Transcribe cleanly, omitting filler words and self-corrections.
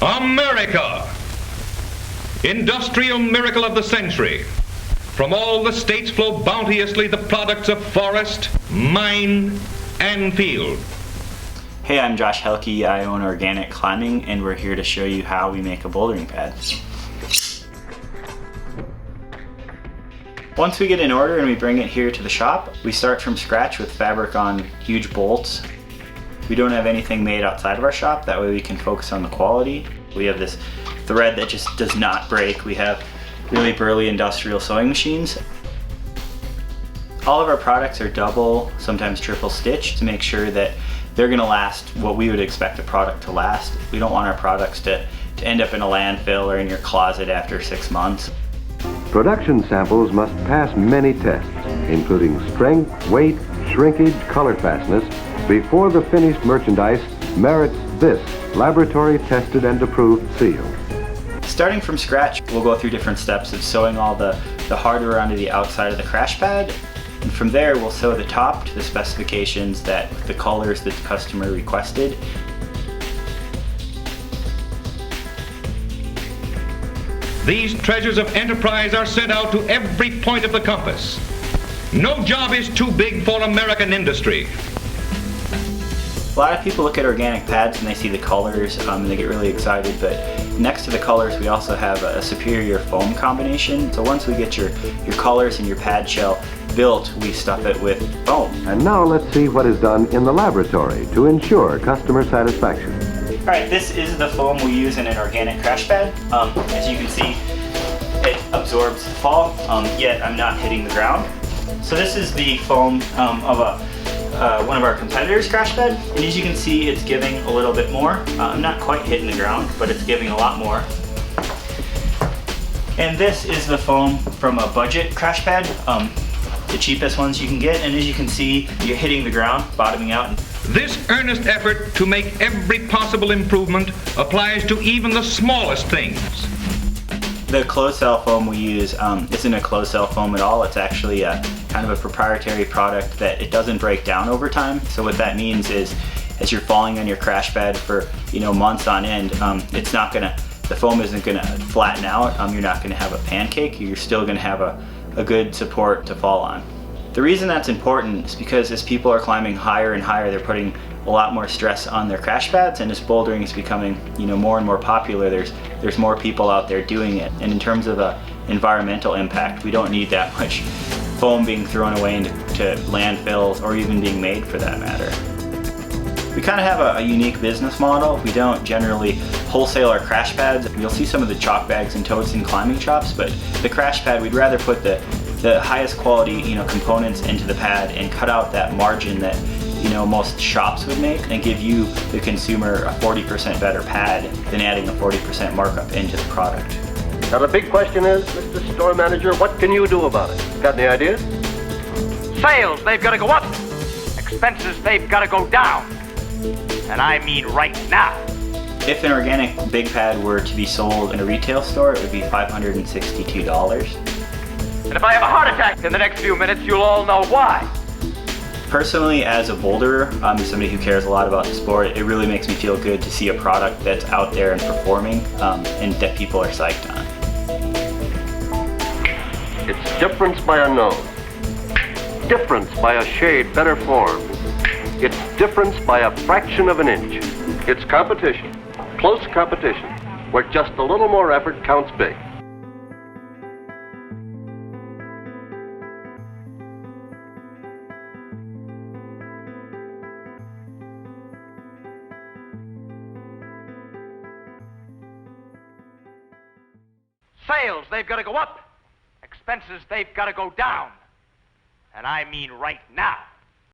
America, industrial miracle of the century. From all the states flow bounteously the products of forest, mine, and field. Hey, I'm Josh Helke. I own Organic Climbing, and we're here to show you how we make a bouldering pad. Once we get an order and we bring it here to the shop, we start from scratch with fabric on huge bolts. We don't have anything made outside of our shop, that way we can focus on the quality. We have this thread that just does not break. We have really burly industrial sewing machines. All of our products are double, sometimes triple stitched to make sure that they're gonna last what we would expect a product to last. We don't want our products to end up in a landfill or in your closet after 6 months. Production samples must pass many tests, including strength, weight, shrinkage, color fastness, before the finished merchandise merits this laboratory tested and approved seal. Starting from scratch, we'll go through different steps of sewing all the hardware onto the outside of the crash pad. And from there, we'll sew the top to the specifications that the colors that the customer requested. These treasures of enterprise are sent out to every point of the compass. No job is too big for American industry. A lot of people look at organic pads and they see the colors and they get really excited, but next to the colors we also have a superior foam combination. So once we get your colors and your pad shell built, we stuff it with foam. And now let's see what is done in the laboratory to ensure customer satisfaction. Alright, this is the foam we use in an organic crash pad. As you can see, it absorbs fall, yet I'm not hitting the ground. So this is the foam of one of our competitors' crash pad, and as you can see, it's giving a little bit more. I'm not quite hitting the ground, but it's giving a lot more. And this is the foam from a budget crash pad, the cheapest ones you can get, and as you can see, you're hitting the ground, bottoming out. This earnest effort to make every possible improvement applies to even the smallest things. The closed cell foam we use isn't a closed cell foam at all. It's actually kind of a proprietary product that it doesn't break down over time. So what that means is, as you're falling on your crash pad for months on end, the foam isn't gonna flatten out. You're not gonna have a pancake. You're still gonna have a good support to fall on. The reason that's important is because as people are climbing higher and higher, they're putting a lot more stress on their crash pads, and as bouldering is becoming more and more popular, there's more people out there doing it. And in terms of environmental impact, we don't need that much foam being thrown away into landfills or even being made for that matter. We kind of have a unique business model. We don't generally wholesale our crash pads. You'll see some of the chalk bags and totes in climbing shops, but the crash pad, we'd rather put the highest quality components into the pad and cut out that margin that most shops would make, and give you, the consumer, a 40% better pad than adding a 40% markup into the product. Now the big question is, Mr. Store Manager, what can you do about it? Got any ideas? Sales, they've got to go up. Expenses, they've got to go down. And I mean right now. If an organic big pad were to be sold in a retail store, it would be $562. And if I have a heart attack in the next few minutes, you'll all know why. Personally, as a boulderer, somebody who cares a lot about the sport, it really makes me feel good to see a product that's out there and performing, and that people are psyched on. It's difference by a nose. Difference by a shade better formed. It's difference by a fraction of an inch. It's competition, close competition, where just a little more effort counts big. Sales, they've got to go up. Expenses, they've got to go down. And I mean right now.